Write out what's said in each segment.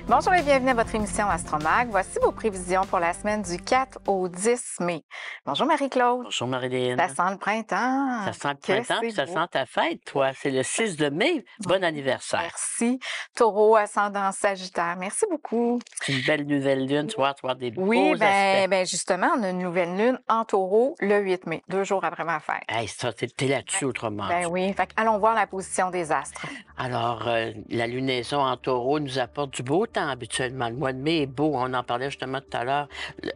Bonjour et bienvenue à votre émission Astromag. Voici vos prévisions pour la semaine du 4 au 10 mai. Bonjour Marie-Claude. Bonjour Marilyn. Ça sent le printemps. Ça sent le printemps, puis ça sent ta fête, toi. C'est le 6 de mai. Bon anniversaire. Merci. Taureau, ascendant Sagittaire. Merci beaucoup. C'est une belle nouvelle lune, tu vas avoir des Oui, beaux aspects. ben justement, on a une nouvelle lune en Taureau le 8 mai, 2 jours après ma fête. Hey, ça, t'es là-dessus autrement. Ben oui, fait allons voir la position des astres. Alors, la lunaison en Taureau nous apporte du beau temps habituellement. Le mois de mai est beau, on en parlait justement tout à l'heure.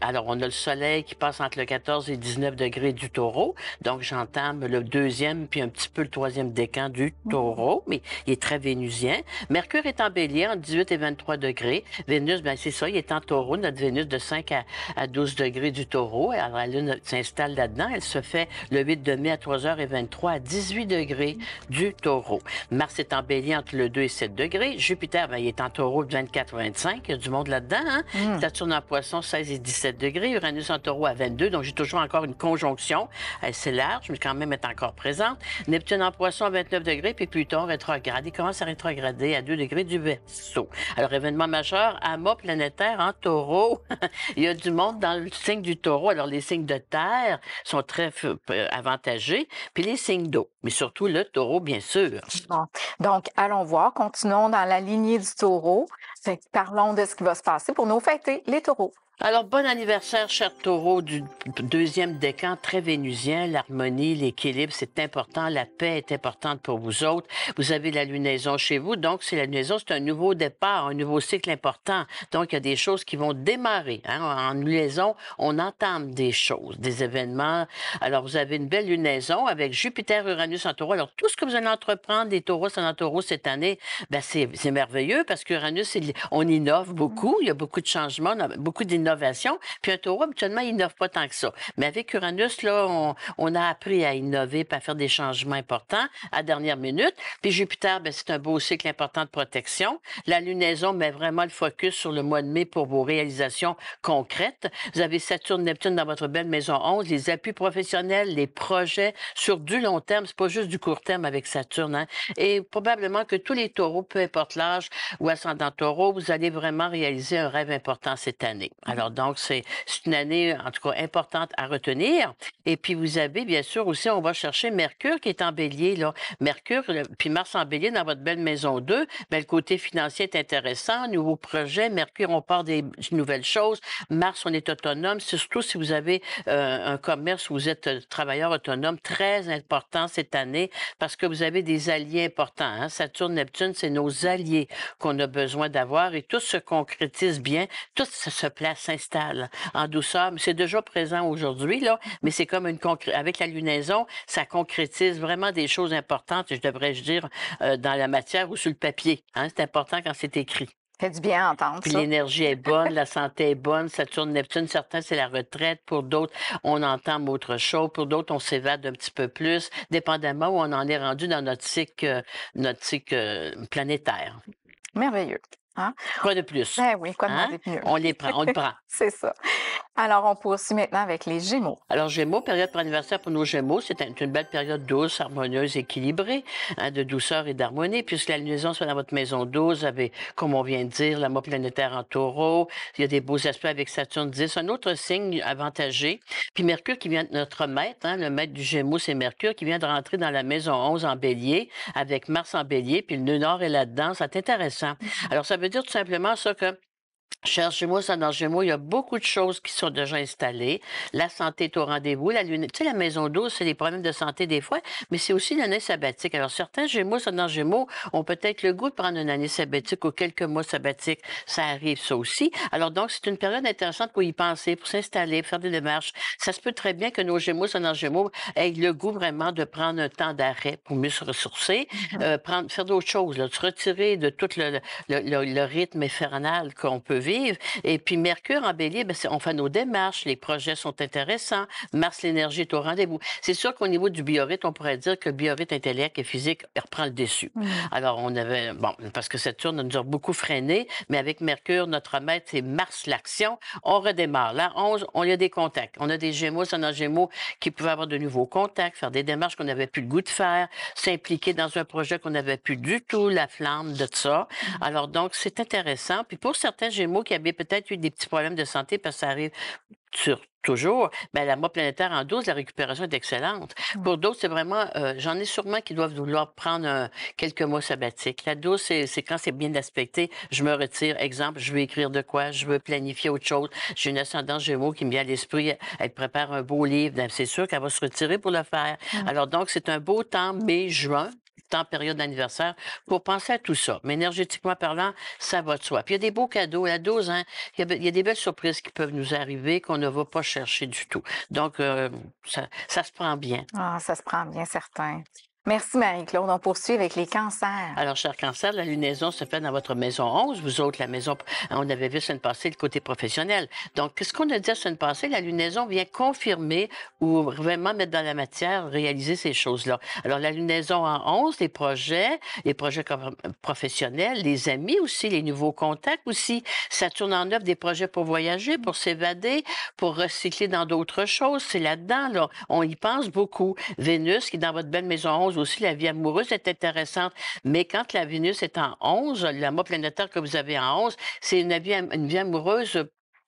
Alors, on a le soleil qui passe entre le 14 et 19 degrés du Taureau. Donc, j'entame le deuxième puis un petit peu le troisième décan du Taureau, mais il est très vénusien. Mercure est en Bélier entre 18 et 23 degrés. Vénus, ben c'est ça, il est en Taureau, notre Vénus de 5 à 12 degrés du Taureau. Alors, la Lune s'installe là-dedans. Elle se fait le 8 de mai à 3h23 à 18 degrés du Taureau. Mars est en Bélier entre le 2 et 7 degrés. Jupiter, ben, il est en Taureau de 24-25. Il y a du monde là-dedans. Hein? Saturne en Poisson, 16 et 17 degrés. Uranus en Taureau à 22. Donc, j'ai toujours encore une conjonction. C'est large, mais quand même est encore présente. Neptune en Poisson à 29 degrés. Puis Pluton rétrograde. Il commence à rétrograder à 2 degrés du Verseau. Alors, événement majeur, amas planétaire en Taureau. Il y a du monde dans le signe du Taureau. Alors, les signes de terre sont très avantagés. Puis les signes d'eau. Mais surtout le Taureau, bien sûr. Bon. Donc, allons voir. Continuons dans la lignée du Taureau. Parlons de ce qui va se passer pour nos fêtés, les Taureaux. Alors, bon anniversaire, cher Taureau, du deuxième décan, très vénusien. L'harmonie, l'équilibre, c'est important. La paix est importante pour vous autres. Vous avez la lunaison chez vous. Donc, c'est la lunaison, c'est un nouveau départ, un nouveau cycle important. Donc, il y a des choses qui vont démarrer. Hein? En lunaison, on entame des choses, des événements. Alors, vous avez une belle lunaison avec Jupiter, Uranus en Taureau. Alors, tout ce que vous allez entreprendre, des Taureaux en Taureau cette année, ben c'est merveilleux parce qu'Uranus, on innove beaucoup. Il y a beaucoup de changements, beaucoup d'innovation. Puis un Taureau, habituellement, il n'innove pas tant que ça. Mais avec Uranus, là, on a appris à innover et à faire des changements importants à dernière minute. Puis Jupiter, ben, c'est un beau cycle important de protection. La lunaison met vraiment le focus sur le mois de mai pour vos réalisations concrètes. Vous avez Saturne, Neptune dans votre belle maison 11, les appuis professionnels, les projets sur du long terme. C'est pas juste du court terme avec Saturne. Hein? Et probablement que tous les Taureaux, peu importe l'âge ou ascendant Taureau, vous allez vraiment réaliser un rêve important cette année. Alors donc, c'est une année, en tout cas, importante à retenir. Et puis, vous avez, bien sûr, aussi, on va chercher Mercure qui est en Bélier, là. Mercure, puis Mars en Bélier dans votre belle maison 2. Bien, le côté financier est intéressant. Nouveaux projets. Mercure, on part des nouvelles choses. Mars, on est autonome. Surtout si vous avez un commerce où vous êtes travailleur autonome, très important cette année parce que vous avez des alliés importants. Hein? Saturne, Neptune, c'est nos alliés qu'on a besoin d'avoir et tout se concrétise bien. Tout se place, s'installe en douceur. C'est déjà présent aujourd'hui, là, mais c'est comme avec la lunaison, ça concrétise vraiment des choses importantes, je devrais dire, dans la matière ou sur le papier. Hein? C'est important quand c'est écrit. Ça fait du bien à entendre. Puis l'énergie est bonne, la santé est bonne, Saturne, Neptune, certains, c'est la retraite. Pour d'autres, on entame autre chose. Pour d'autres, on s'évade un petit peu plus, dépendamment où on en est rendu dans notre cycle planétaire. Merveilleux. Hein? Quoi de plus? Ben oui, quoi demander de mieux? On les prend, on le prend. C'est ça. Alors, on poursuit maintenant avec les Gémeaux. Alors, Gémeaux, période pour anniversaire pour nos Gémeaux, c'est une belle période douce, harmonieuse, équilibrée, hein, de douceur et d'harmonie, puisque la lunaison soit dans votre maison 12, avec, comme on vient de dire, l'amas planétaire en Taureau, il y a des beaux aspects avec Saturne 10, un autre signe avantagé. Puis Mercure qui vient de notre maître, hein, le maître du Gémeaux, c'est Mercure, qui vient de rentrer dans la maison 11 en Bélier, avec Mars en Bélier, puis le nœud nord est là-dedans, c'est intéressant. Alors, ça veut dire tout simplement ça que cher Gémeaux, ça dans Gémeaux, il y a beaucoup de choses qui sont déjà installées. La santé est au rendez-vous. La lune, tu sais, la maison 12, c'est des problèmes de santé des fois, mais c'est aussi l'année sabbatique. Alors, certains Gémeaux, ça dans Gémeaux, ont peut-être le goût de prendre une année sabbatique ou quelques mois sabbatiques. Ça arrive, ça aussi. Alors, donc, c'est une période intéressante pour y penser, pour s'installer, pour faire des démarches. Ça se peut très bien que nos Gémeaux, ça dans Gémeaux, aient le goût vraiment de prendre un temps d'arrêt pour mieux se ressourcer, faire d'autres choses, là, de se retirer de tout le rythme infernal qu'on peut peut vivre. Et puis Mercure en Bélier, ben, on fait nos démarches, les projets sont intéressants. Mars, l'énergie est au rendez-vous. C'est sûr qu'au niveau du biorhythme, on pourrait dire que le biorhythme intellect et physique reprend le dessus. Alors, on avait, bon, parce que Saturne nous a beaucoup freiné, mais avec Mercure, notre maître, c'est Mars, l'action. On redémarre. Là, 11, on y a des contacts. On a des Gémeaux, c'est un Gémeaux qui pouvaient avoir de nouveaux contacts, faire des démarches qu'on n'avait plus le goût de faire, s'impliquer dans un projet qu'on n'avait plus du tout la flamme de ça. Alors, donc, c'est intéressant. Puis pour certains Gémeaux qui avaient peut-être eu des petits problèmes de santé, parce que ça arrive sur toujours, ben la mort planétaire en 12, la récupération est excellente. Pour d'autres, c'est vraiment, j'en ai sûrement qui doivent vouloir prendre quelques mois sabbatiques. La 12, c'est quand c'est bien aspecté, je me retire. Exemple, je veux écrire de quoi, je veux planifier autre chose. J'ai une ascendance Gémeaux qui me vient à l'esprit, elle prépare un beau livre, ben, c'est sûr qu'elle va se retirer pour le faire. Alors donc, c'est un beau temps, mai, juin, temps période d'anniversaire, pour penser à tout ça. Mais énergétiquement parlant, ça va de soi. Puis il y a des beaux cadeaux. La 12, hein, il y a des belles surprises qui peuvent nous arriver qu'on ne va pas chercher du tout. Donc, ça se prend bien. Ah, ça se prend bien, certain. Merci Marie-Claude. On poursuit avec les cancers. Alors, cher cancer, la lunaison se fait dans votre maison 11. Vous autres, la maison, on avait vu la semaine passée le côté professionnel. Donc, qu'est-ce qu'on a dit la semaine passée? La lunaison vient confirmer ou vraiment mettre dans la matière, réaliser ces choses-là. Alors, la lunaison en 11, les projets professionnels, les amis aussi, les nouveaux contacts aussi. Saturne en 9, des projets pour voyager, pour s'évader, pour recycler dans d'autres choses. C'est là-dedans, là. On y pense beaucoup. Vénus, qui est dans votre belle maison 11, aussi, la vie amoureuse est intéressante. Mais quand la Vénus est en 11, l'amour planétaire que vous avez en 11, c'est une vie amoureuse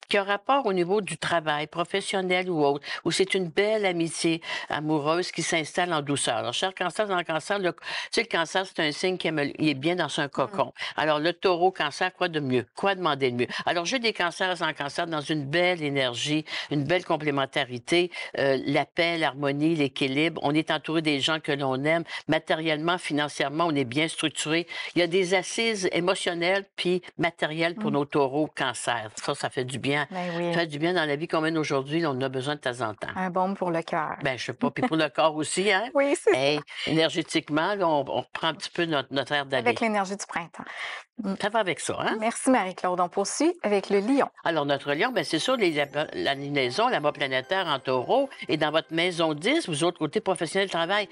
qui a rapport au niveau du travail professionnel ou autre, où c'est une belle amitié amoureuse qui s'installe en douceur. Alors, cher cancer, dans le cancer, tu sais, le cancer, c'est un signe qui est bien dans son cocon. Alors, le taureau, cancer, quoi de mieux? Quoi demander de mieux? Alors, j'ai des cancers en cancer dans une belle énergie, une belle complémentarité, la paix, l'harmonie, l'équilibre. On est entouré des gens que l'on aime. Matériellement, financièrement, on est bien structuré. Il y a des assises émotionnelles puis matérielles pour nos taureaux cancer. Ça fait du bien. Ben oui. Ça fait du bien dans la vie qu'on mène aujourd'hui. On en a besoin de temps en temps. Un baume pour le cœur. Ben, je sais pas. Puis pour le corps aussi, hein? Oui, c'est Hey, énergétiquement, là, on reprend un petit peu notre air d'aller. avec l'énergie du printemps. Ça va avec ça, hein? Merci Marie-Claude. On poursuit avec le lion. Alors, notre lion, ben c'est sûr, la lunaison, la mort planétaire en taureau, et dans votre maison 10, vous autres, côté professionnel travail,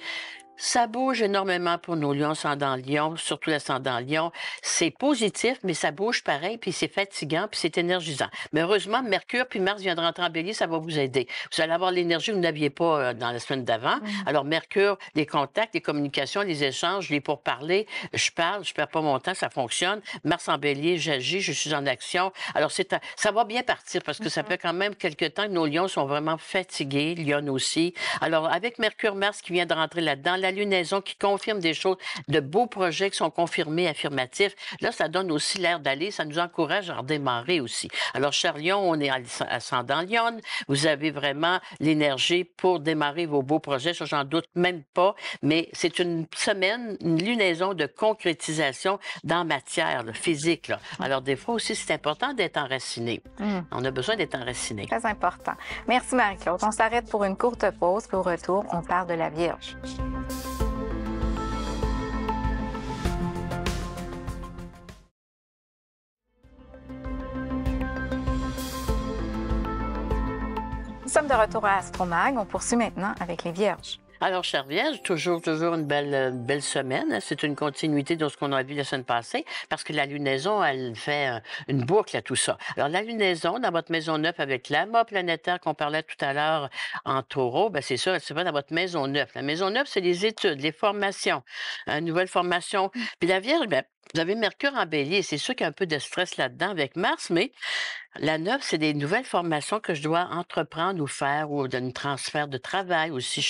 ça bouge énormément pour nos lions, ascendant lion, surtout l'ascendant lion. C'est positif, mais ça bouge pareil, puis c'est fatigant, puis c'est énergisant. Mais heureusement, Mercure puis Mars viendront rentrer en bélier, ça va vous aider. Vous allez avoir l'énergie que vous n'aviez pas dans la semaine d'avant. Alors, Mercure, les contacts, les communications, les échanges, les pourparlers, je parle, je perds pas mon temps, ça fonctionne. Mars en bélier, j'agis, je suis en action. Alors, ça va bien partir parce que ça fait quand même quelques temps que nos lions sont vraiment fatigués, Lyon aussi. Alors, avec Mercure, Mars qui vient de rentrer là-dedans, la lunaison qui confirme des choses, de beaux projets qui sont confirmés, affirmatifs. Là, ça donne aussi l'air d'aller, ça nous encourage à redémarrer aussi. Alors, cher Lion, on est ascendant Lion. Vous avez vraiment l'énergie pour démarrer vos beaux projets. Ça, j'en doute même pas. Mais c'est une semaine, une lunaison de concrétisation dans matière, là, physique. Là. Alors, des fois aussi, c'est important d'être enraciné. On a besoin d'être enraciné. Très important. Merci Marie-Claude. On s'arrête pour une courte pause. Puis au retour, on parle de la Vierge. Nous sommes de retour à Astromag. On poursuit maintenant avec les Vierges. Alors, chère Vierge, toujours une belle semaine. C'est une continuité de ce qu'on a vu la semaine passée, parce que la lunaison, elle fait une boucle à tout ça. Alors, la lunaison, dans votre maison 9, avec l'amas planétaire qu'on parlait tout à l'heure en taureau, ben c'est ça, elle se fait dans votre maison 9. La maison 9, c'est les études, les formations, une nouvelle formation. Puis la Vierge, ben, vous avez Mercure en bélier. C'est sûr qu'il y a un peu de stress là-dedans avec Mars, mais la 9, c'est des nouvelles formations que je dois entreprendre ou faire, ou d'un transfert de travail aussi.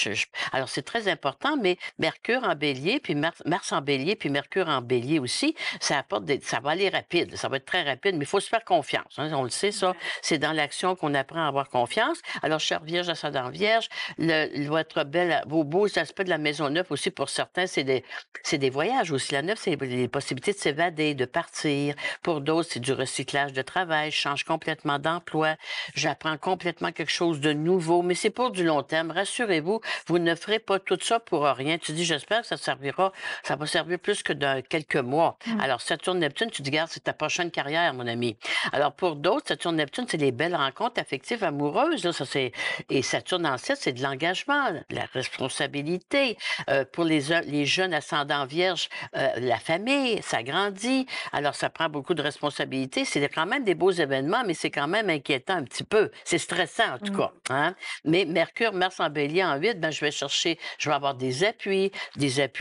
Alors, c'est très important, mais Mercure en bélier, puis Mars en bélier, puis Mercure en bélier aussi, ça va aller rapide. Ça va être très rapide, mais il faut se faire confiance. Hein, on le sait, ça. C'est dans l'action qu'on apprend à avoir confiance. Alors, chère Vierge, ascendant Vierge, vos beaux aspects de la maison 9 aussi, pour certains, c'est des voyages aussi. La 9, c'est les possibilités possibilité de s'évader, de partir. Pour d'autres, c'est du recyclage de travail, je change complètement d'emploi, j'apprends complètement quelque chose de nouveau, mais c'est pour du long terme. Rassurez-vous, vous ne ferez pas tout ça pour rien. Tu dis, j'espère que ça va servir plus que de quelques mois. Alors, Saturne-Neptune, tu dis, regarde, c'est ta prochaine carrière, mon ami. Alors, pour d'autres, Saturne-Neptune, c'est les belles rencontres affectives amoureuses. Là, et Saturne en 7, c'est de l'engagement, la responsabilité. Pour les jeunes ascendants vierges, la famille, ça grandit. Alors, ça prend beaucoup de responsabilités. C'est quand même des beaux événements, mais c'est quand même inquiétant un petit peu. C'est stressant, en tout cas. Hein? Mais Mercure, Mars en Bélier en 8, ben, je vais avoir des appuis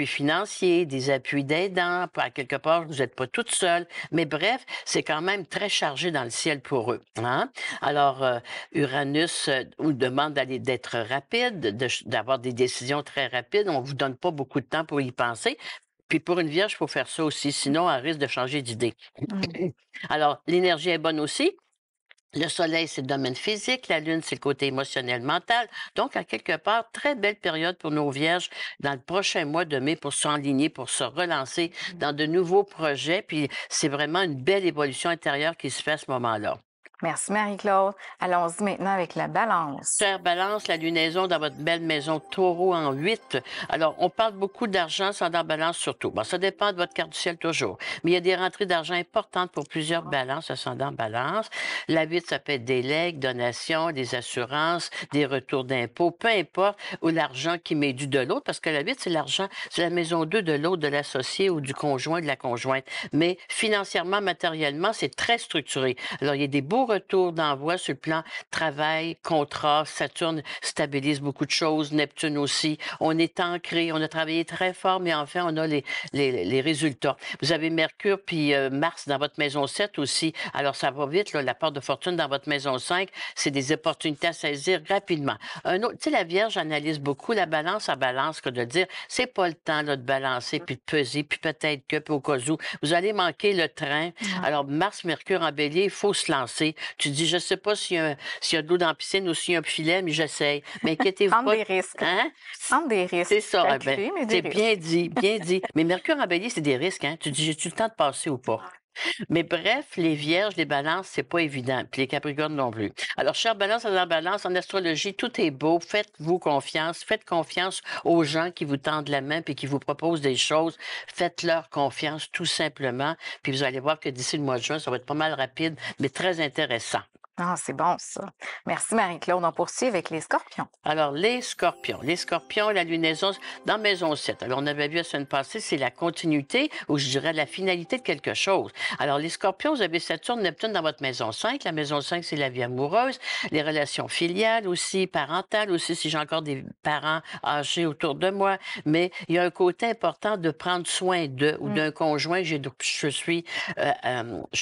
financiers, des appuis d'aidants. À quelque part, vous n'êtes pas toute seule. Mais bref, c'est quand même très chargé dans le ciel pour eux. Hein? Alors, Uranus vous demande d'être rapide, d'avoir des décisions très rapides. On ne vous donne pas beaucoup de temps pour y penser. Puis pour une vierge, il faut faire ça aussi, sinon elle risque de changer d'idée. Alors, l'énergie est bonne aussi. Le soleil, c'est le domaine physique. La lune, c'est le côté émotionnel, mental. Donc, à quelque part, très belle période pour nos vierges dans le prochain mois de mai pour s'enligner, pour se relancer dans de nouveaux projets. Puis, c'est vraiment une belle évolution intérieure qui se fait à ce moment-là. Merci Marie-Claude. Allons-y maintenant avec la balance. Chère balance, la lunaison dans votre belle maison taureau en 8. Alors, on parle beaucoup d'argent, ça dans balance surtout. Bon, ça dépend de votre carte du ciel toujours. Mais il y a des rentrées d'argent importantes pour plusieurs balances, ascendant balance. La 8, ça peut être des legs, donations, des assurances, des retours d'impôts, peu importe, ou l'argent qui m'est dû de l'autre, parce que la 8, c'est l'argent, c'est la maison 2 de l'autre, de l'associé ou du conjoint, de la conjointe. Mais financièrement, matériellement, c'est très structuré. Alors, il y a des beaux retours d'envoi sur le plan travail, contrat. Saturne stabilise beaucoup de choses, Neptune aussi. On est ancré, on a travaillé très fort, mais enfin, on a les résultats. Vous avez Mercure puis Mars dans votre maison 7 aussi. Alors, ça va vite, là, la porte de fortune dans votre maison 5, c'est des opportunités à saisir rapidement. Un autre, tu sais, la Vierge analyse beaucoup la balance à balance que de dire, c'est pas le temps là, de balancer puis de peser, puis peut-être que, puis au cas où, vous allez manquer le train. Alors, Mars, Mercure en Bélier, il faut se lancer. Tu dis, je sais pas s'il y a de l'eau dans la piscine ou s'il y a un filet, mais j'essaye. Mais inquiétez-vous pas. Prendre des risques. Hein? Prendre des risques. C'est ça. Calculé, mais des c'est risques. bien dit, bien dit. Mais Mercure en Bélier, c'est des risques. Hein? Tu dis, j'ai-tu le temps de passer ou pas? Mais bref, les vierges, les balances, c'est pas évident. Puis les capricornes non plus. Alors, chère balance, en balance, en astrologie, tout est beau. Faites-vous confiance. Faites confiance aux gens qui vous tendent la main puis qui vous proposent des choses. Faites-leur confiance, tout simplement. Puis vous allez voir que d'ici le mois de juin, ça va être pas mal rapide, mais très intéressant. Ah, c'est bon, ça. Merci, Marie-Claude. On poursuit avec les scorpions. Alors, les scorpions. Les scorpions, la lunaison dans maison 7. Alors, on avait vu la semaine passée, c'est la continuité ou je dirais la finalité de quelque chose. Alors, les scorpions, vous avez Saturne, Neptune dans votre maison 5. La maison 5, c'est la vie amoureuse, les relations filiales aussi, parentales aussi, si j'ai encore des parents âgés autour de moi. Mais il y a un côté important de prendre soin d'eux ou d'un conjoint. Je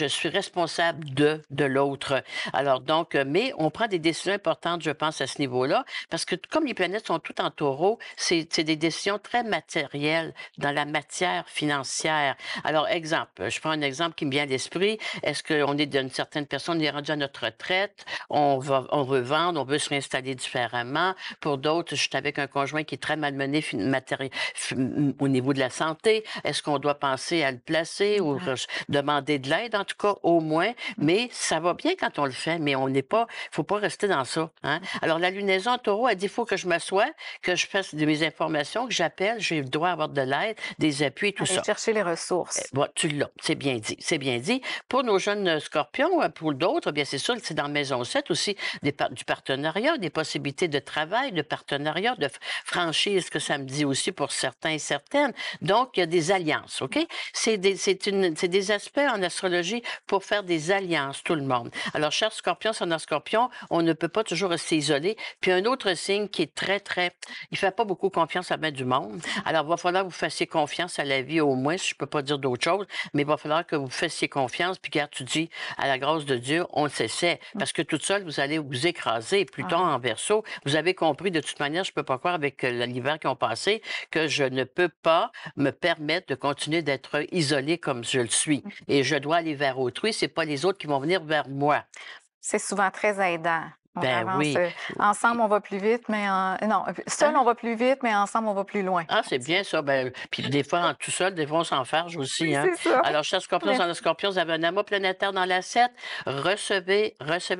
suis responsable de l'autre. Alors donc, mais on prend des décisions importantes, je pense, à ce niveau-là, parce que comme les planètes sont toutes en taureau, c'est des décisions très matérielles dans la matière financière. Alors, exemple, je prends un exemple qui me vient à l'esprit. Est-ce qu'on est d'une certaine personne, on est rendu à notre retraite, on veut vendre, on veut se réinstaller différemment. Pour d'autres, je suis avec un conjoint qui est très malmené au niveau de la santé. Est-ce qu'on doit penser à le placer ou demander de l'aide, en tout cas, au moins? Mais ça va bien quand on le fait, mais on n'est pas, faut pas rester dans ça. Hein? Alors, la lunaison en taureau, elle dit, il faut que je m'assoie, que je fasse de mes informations, que j'appelle, je dois avoir de l'aide, des appuis et tout Aller ça. chercher les ressources. Bon, tu l'as, c'est bien dit, c'est bien dit. Pour nos jeunes scorpions, pour d'autres, bien c'est sûr, c'est dans maison 7 aussi du partenariat, des possibilités de travail, de partenariat, de franchise, que ça me dit aussi pour certains et certaines. Donc, il y a des alliances, OK? C'est des aspects en astrologie pour faire des alliances, tout le monde. Alors, chers scorpions, son scorpion, on ne peut pas toujours rester isolé. Puis un autre signe qui est il fait pas beaucoup confiance à bien du monde. Alors, il va falloir que vous fassiez confiance à la vie au moins, si je peux pas dire d'autre chose, mais il va falloir que vous fassiez confiance. Puis, quand tu dis, à la grâce de Dieu, on le sait. Parce que toute seule, vous allez vous écraser. Pluton en Verseau, vous avez compris, de toute manière, je peux pas croire avec l'hiver qui ont passé, que je ne peux pas me permettre de continuer d'être isolé comme je le suis. Et je dois aller vers autrui. C'est pas les autres qui vont venir vers moi. C'est souvent très aidant. On Ben avance, oui. ensemble, on va plus vite, mais non, seul, Hein? on va plus vite, mais ensemble, on va plus loin. Ah, c'est bien ça. Ben, puis des fois, en tout seul, des fois, on s'enfarge aussi, Oui, hein. c'est ça. Alors, chers scorpions, dans le Merci. scorpion, vous avez un amas planétaire dans l'assiette. Recevez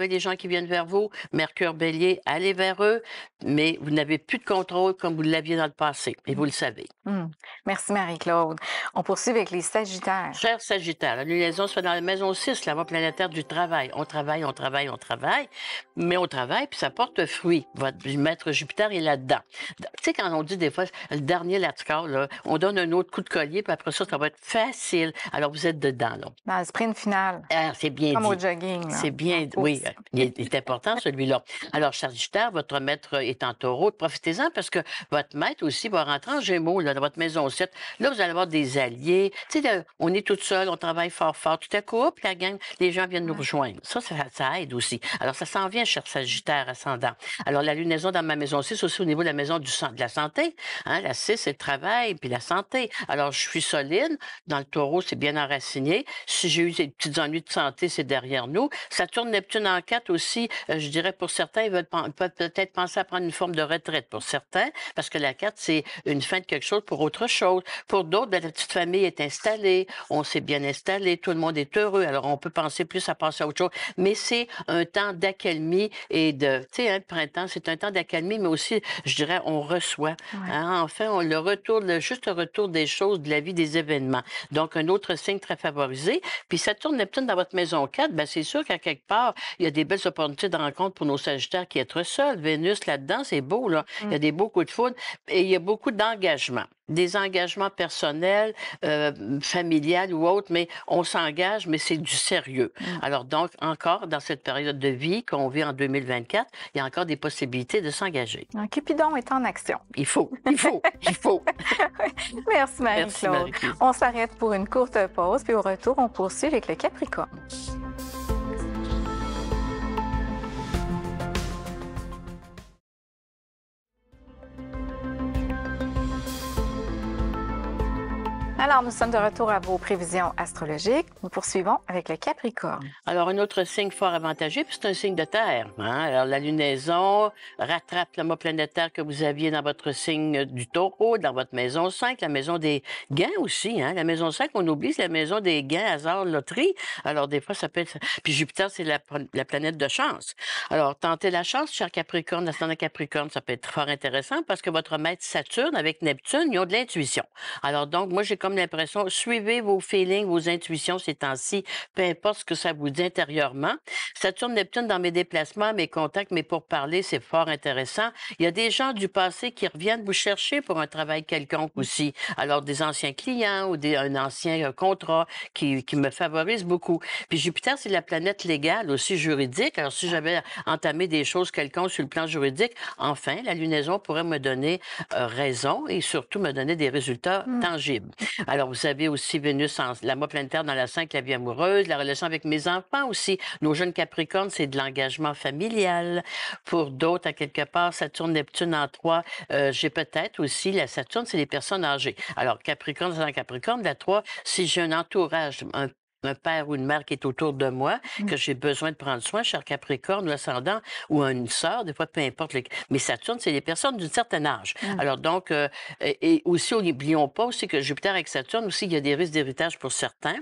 les gens qui viennent vers vous. Mercure, bélier, allez vers eux, mais vous n'avez plus de contrôle comme vous l'aviez dans le passé, et vous le savez. Mmh. Merci Marie-Claude. On poursuit avec les Sagittaires. Cher Sagittaire, la lunaison se fait dans la maison 6, la voie planétaire du travail. On travaille, on travaille, on travaille, mais on travaille, puis ça porte fruit. Votre maître Jupiter est là-dedans. Tu sais, quand on dit des fois, le dernier latcar, là, on donne un autre coup de collier, puis après ça va être facile. Alors, vous êtes dedans, là. Dans le sprint final, Ah, c'est bien comme au dit. jogging, là, C'est en bien, oui, course. il est important celui-là. Alors, Sagittaire, votre maître est en taureau, profitez-en parce que votre maître aussi va rentrer en gémeaux là, dans votre maison 7. Là, vous allez avoir des alliés. Tu sais, là, on est tout seul, on travaille fort, fort. Tout à coup, hop, la gang, les gens viennent nous Ouais. rejoindre. Ça aide aussi. Alors, ça s'en vient, cher Sagittaire ascendant. Alors, la lunaison dans ma maison 6, aussi au niveau de la maison de la santé. Hein, la 6, c'est le travail, puis la santé. Alors, je suis solide. Dans le taureau, c'est bien enraciné. Si j'ai eu des petits ennuis de santé, c'est derrière nous. Saturne, Neptune en 4 aussi, je dirais pour certains, ils peuvent peut-être penser à prendre une forme de retraite pour certains, parce que la 4, c'est une fin de quelque chose pour autre chose. Pour d'autres, ben, la petite famille est installée, on s'est bien installé, tout le monde est heureux, alors on peut penser plus à passer à autre chose. Mais c'est un temps d'accalmie et tu sais, hein, le printemps, c'est un temps d'accalmie, mais aussi, je dirais, on reçoit. Ouais. Hein, enfin, le juste retour des choses, de la vie, des événements. Donc, un autre signe très favorisé. Puis Saturne, Neptune dans votre maison 4, ben c'est sûr qu'à quelque part, il y a des belles opportunités de rencontre pour nos Sagittaires qui être seuls. Vénus là-dedans, c'est beau, là. Il y a des beaux coups de foudre et il y a beaucoup d'engagement. Des engagements personnels, familiales ou autres, mais on s'engage, mais c'est du sérieux. Alors donc, encore dans cette période de vie qu'on vit en 2024, il y a encore des possibilités de s'engager. Un Cupidon est en action. Il faut, il faut, il faut. Merci Merci, Marie-Claude. Marie-Claude. On s'arrête pour une courte pause, puis au retour, on poursuit avec le Capricorne. Alors, nous sommes de retour à vos prévisions astrologiques. Nous poursuivons avec le Capricorne. Alors, un autre signe fort avantageux, puis c'est un signe de terre. Hein? Alors, la lunaison rattrape le mât planétaire que vous aviez dans votre signe du taureau, dans votre maison 5, la maison des gains aussi. Hein? La maison 5, on oublie, c'est la maison des gains, hasard, loterie. Alors, des fois, ça peut être... Puis Jupiter, c'est la planète de chance. Alors, tentez la chance, cher Capricorne, ascendant Capricorne, ça peut être fort intéressant parce que votre maître Saturne avec Neptune, ils ont de l'intuition. Alors, donc, moi, j'ai comme l'impression, suivez vos feelings, vos intuitions ces temps-ci, peu importe ce que ça vous dit intérieurement. Saturne, Neptune dans mes déplacements, mes contacts, mes pourparlers, c'est fort intéressant. Il y a des gens du passé qui reviennent vous chercher pour un travail quelconque aussi. Alors, des anciens clients ou un ancien contrat qui me favorise beaucoup. Puis Jupiter, c'est la planète légale aussi juridique. Alors, si j'avais entamé des choses quelconques sur le plan juridique, enfin, la lunaison pourrait me donner raison et surtout me donner des résultats tangibles. Alors, vous avez aussi Vénus, la mât planétaire dans la 5, la vie amoureuse, la relation avec mes enfants aussi. Nos jeunes Capricornes, c'est de l'engagement familial. Pour d'autres, à quelque part, Saturne, Neptune en 3, j'ai peut-être aussi, la Saturne, c'est les personnes âgées. Alors, Capricorne, dans Capricorne, la 3, si j'ai un entourage, un père ou une mère qui est autour de moi, que j'ai besoin de prendre soin, cher Capricorne ou ascendant, ou une sœur, des fois, peu importe. Mais Saturne, c'est les personnes d'un certain âge. Alors donc, et aussi, n'oublions pas aussi que Jupiter avec Saturne, aussi, il y a des risques d'héritage pour certains,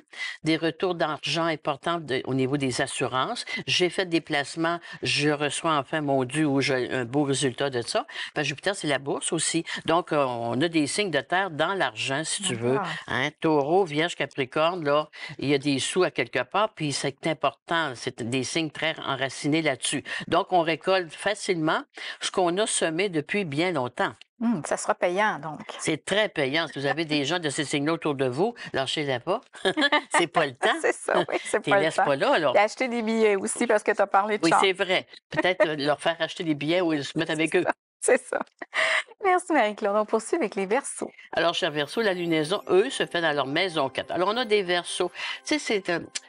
des retours d'argent importants au niveau des assurances. J'ai fait des placements, je reçois enfin mon dû ou j'ai un beau résultat de ça. Ben, Jupiter, c'est la bourse aussi. Donc, on a des signes de terre dans l'argent, si tu veux. Hein? Taureau, Vierge, Capricorne, là, il y a des sous à quelque part, puis c'est important, c'est des signes très enracinés là-dessus. Donc, on récolte facilement ce qu'on a semé depuis bien longtemps. Ça sera payant, donc. C'est très payant. Si vous avez des gens de ces signes-là autour de vous, lâchez-les pas. C'est pas le temps. C'est ça, oui, c'est Tu pas les le laisses temps. pas là, alors. Et acheter des billets aussi, parce que tu as parlé de Oui, chance. c'est vrai. Peut-être leur faire acheter des billets ou se mettre avec eux. C'est ça. Merci Marie-Claude. On poursuit avec les Verseaux. Alors, cher Verseau, la lunaison, eux, se fait dans leur maison 4. Alors, on a des Verseaux. Tu sais,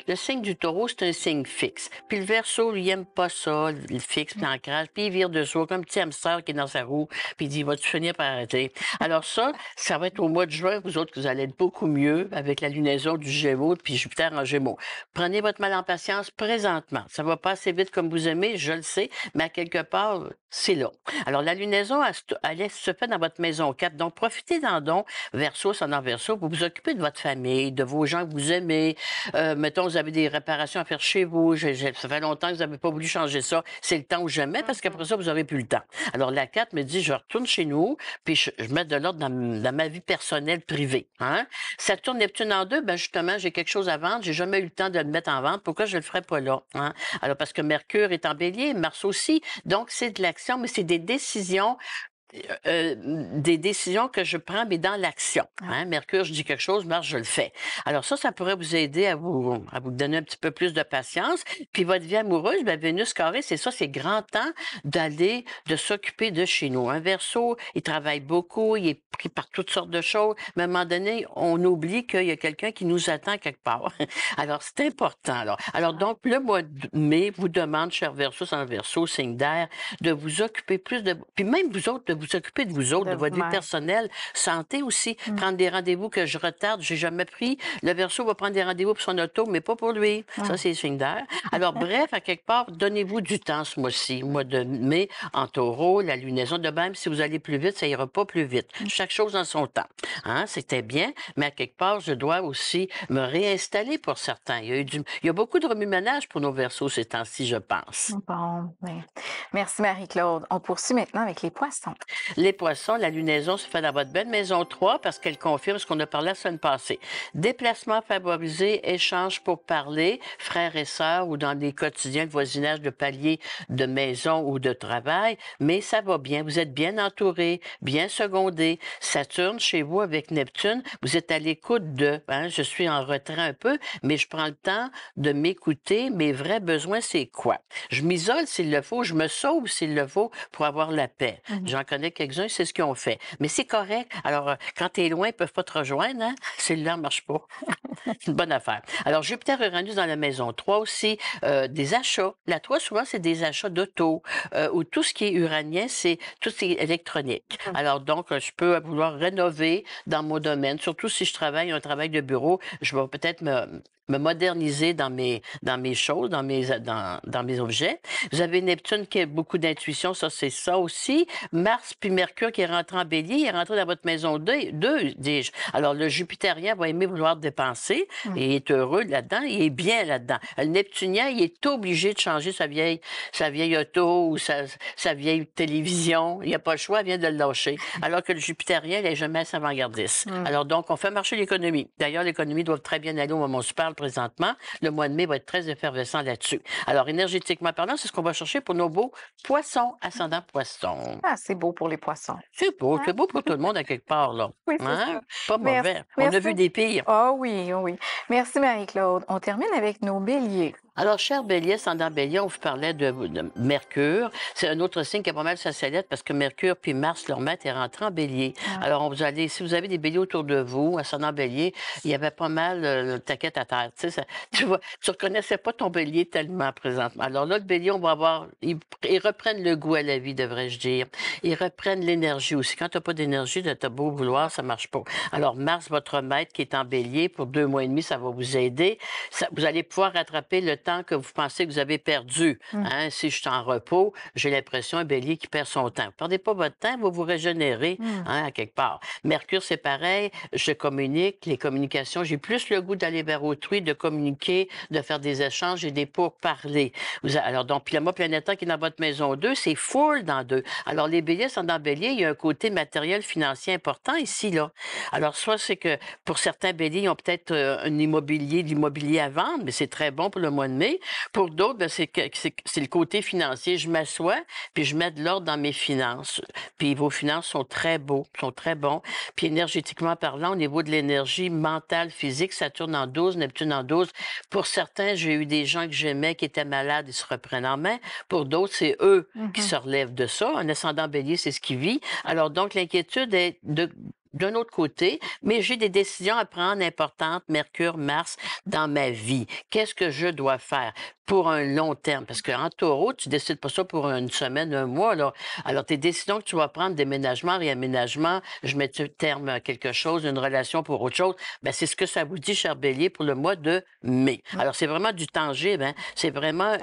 le signe du Taureau, c'est un signe fixe. Puis le Verseau, lui, il aime pas ça, le fixe, puis l'ancrage. Puis il vire de soi comme un petit hamster qui est dans sa roue. Puis il dit, vas-tu finir par arrêter? Alors ça va être au mois de juin, vous autres, que vous allez être beaucoup mieux avec la lunaison du Gémeaux, puis Jupiter en Gémeaux. Prenez votre mal en patience présentement. Ça va pas assez vite comme vous aimez, je le sais, mais à quelque part, c'est là. Alors, la lunaison, elle se fait dans votre maison 4. Donc, profitez-en donc, Verseau, c'est dans Verseau, pour vous occuper de votre famille, de vos gens que vous aimez. Mettons, vous avez des réparations à faire chez vous. Ça fait longtemps que vous n'avez pas voulu changer ça. C'est le temps ou jamais, parce qu'après ça, vous n'aurez plus le temps. Alors, la 4 me dit, je retourne chez nous, puis je mets de l'ordre dans ma vie personnelle privée. Hein? Saturne, Neptune en 2, ben justement, j'ai quelque chose à vendre. J'ai jamais eu le temps de le mettre en vente. Pourquoi je le ferais pas là? Hein? Alors, parce que Mercure est en Bélier, Mars aussi. Donc, c'est de l'action, mais c'est des décisions que je prends, mais dans l'action. Hein? Mercure, je dis quelque chose, Mars, je le fais. Alors ça pourrait vous aider à vous donner un petit peu plus de patience. Puis votre vie amoureuse, ben, Vénus carré, c'est ça, c'est grand temps de s'occuper de chez nous. Un Verseau, il travaille beaucoup, il est pris par toutes sortes de choses, mais à un moment donné, on oublie qu'il y a quelqu'un qui nous attend quelque part. Alors, c'est important. Alors donc, le mois de mai vous demande, cher Verseau, sans Verseau, signe d'air, de vous occuper plus puis même vous autres, de vous occuper de vous autres, de votre vie personnelle, santé aussi, prendre des rendez-vous que je retarde, j'ai jamais pris. Le Verseau va prendre des rendez-vous pour son auto, mais pas pour lui. Ça, c'est le signe d'air. Alors, bref, à quelque part, donnez-vous du temps ce mois-ci, mois de mai, en Taureau, la lunaison. De même, si vous allez plus vite, ça ira pas plus vite. Chaque chose en son temps. Hein? C'était bien, mais à quelque part, je dois aussi me réinstaller pour certains. Il y a beaucoup de remue-ménage pour nos Verseaux ces temps-ci, je pense. Bon, ben, merci Marie-Claude. On poursuit maintenant avec les Poissons. Les Poissons, la lunaison se fait dans votre belle maison 3 parce qu'elle confirme ce qu'on a parlé la semaine passée. Déplacement favorisé, échange pour parler, frères et sœurs ou dans les quotidiens de voisinage de paliers de maison ou de travail, mais ça va bien. Vous êtes bien entouré, bien secondé. Saturne, chez vous, avec Neptune, vous êtes à l'écoute je suis en retrait un peu, mais je prends le temps de m'écouter. Mes vrais besoins, c'est quoi? Je m'isole s'il le faut, je me sauve s'il le faut pour avoir la paix. J'en connais quelques-uns, c'est ce qu'ils ont fait. Mais c'est correct. Alors, quand tu es loin, ils ne peuvent pas te rejoindre, hein? Celle-là ne marche pas. C'est une bonne affaire. Alors, Jupiter-Uranus dans la maison 3 aussi, des achats. La 3, souvent, c'est des achats d'auto ou tout ce qui est uranien, c'est tout ce qui est électronique. Alors, donc, je peux vouloir rénover dans mon domaine, surtout si je travaille un travail de bureau, je vais peut-être me moderniser dans mes choses, dans mes objets. Vous avez Neptune qui a beaucoup d'intuition, ça c'est ça aussi. Mars puis Mercure qui est rentré en Bélier, il est rentré dans votre maison 2, dis-je. Alors le Jupitérien va aimer vouloir dépenser, et il est heureux là-dedans, il est bien là-dedans. Le Neptunien, il est obligé de changer sa vieille auto ou sa vieille télévision, il n'a pas le choix, il vient de le lâcher. Alors que le Jupitérien, il n'est jamais avant-gardiste. Alors donc, on fait marcher l'économie. D'ailleurs, l'économie doit très bien aller au moment où on se parle présentement. Le mois de mai va être très effervescent là-dessus. Alors, énergétiquement parlant, c'est ce qu'on va chercher pour nos beaux poissons, ascendant poissons. Ah, c'est beau pour les poissons. C'est beau pour tout le monde à quelque part, là. Oui, c'est ça. Pas mauvais. On a vu des pires. Ah oui, oui. Merci Marie-Claude. On termine avec nos béliers. Alors, cher Bélier, ascendant Bélier, on vous parlait de Mercure. C'est un autre signe qui a pas mal sa sellette parce que Mercure puis Mars, leur maître, est rentré en Bélier. Alors, si vous avez des Béliers autour de vous, ascendant Bélier, il y avait pas mal le taquette à terre. Tu vois, tu reconnaissais pas ton Bélier tellement présentement. Alors là, le Bélier, on va voir, ils reprennent le goût à la vie, devrais-je dire. Ils reprennent l'énergie aussi. Quand tu n'as pas d'énergie, t'as beau vouloir, ça marche pas. Alors, Mars, votre maître qui est en Bélier, pour 2 mois et demi, ça va vous aider. Vous allez pouvoir rattraper le temps que vous pensez que vous avez perdu. Hein? Si je suis en repos, j'ai l'impression un Bélier qui perd son temps. Ne perdez pas votre temps, vous vous régénérez à quelque part. Mercure, c'est pareil. Je communique, les communications. J'ai plus le goût d'aller vers autrui, de communiquer, de faire des échanges et des pourparlers. Alors, donc, puis le mois planétaire qui est dans votre maison 2, c'est full dans 2. Alors, les Béliers sont dans Bélier, il y a un côté matériel, financier important ici, là. Alors, soit c'est que pour certains Béliers, ils ont peut-être de l'immobilier à vendre, mais c'est très bon pour le mois de de mai. Pour d'autres, ben, c'est le côté financier. Je m'assois, puis je mets de l'ordre dans mes finances. Puis vos finances sont très beaux, sont très bons. Puis énergétiquement parlant, au niveau de l'énergie mentale, physique, Saturne en 12, Neptune en 12. Pour certains, j'ai eu des gens que j'aimais qui étaient malades, ils se reprennent en main. Pour d'autres, c'est eux qui se relèvent de ça. Un ascendant bélier, c'est ce qui vit. Alors donc, l'inquiétude est d'un autre côté, mais j'ai des décisions à prendre importantes, Mercure, Mars, dans ma vie. Qu'est-ce que je dois faire pour un long terme? Parce qu'en taureau, tu décides pas ça pour une semaine, un mois. Là. Alors, tes décisions que tu vas prendre, déménagement, réaménagement, je mets terme à quelque chose, une relation pour autre chose, ben, c'est ce que ça vous dit, cher Bélier, pour le mois de mai. Alors, c'est vraiment du tangible, hein? C'est vraiment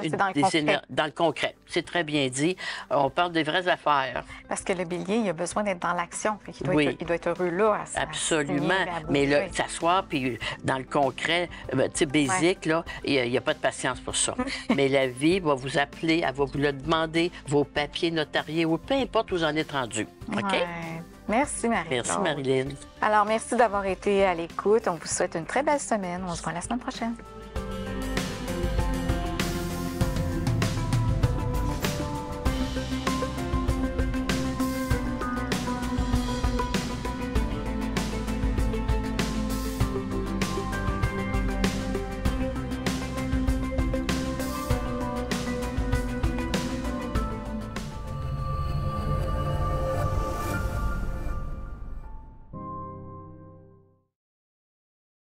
dans le concret. C'est très bien dit. On parle des vraies affaires. Parce que le Bélier, il a besoin d'être dans l'action. Il doit être heureux là. Absolument. Mais là, s'asseoir, puis dans le concret, tu sais, basique, là, il n'y a pas de patience pour ça. Mais la vie va vous appeler, elle va vous le demander, vos papiers notariés ou peu importe où vous en êtes rendu. OK? Ouais. Merci, Marie-Claude. Merci, Marilyn. Alors, merci d'avoir été à l'écoute. On vous souhaite une très belle semaine. On se voit la semaine prochaine.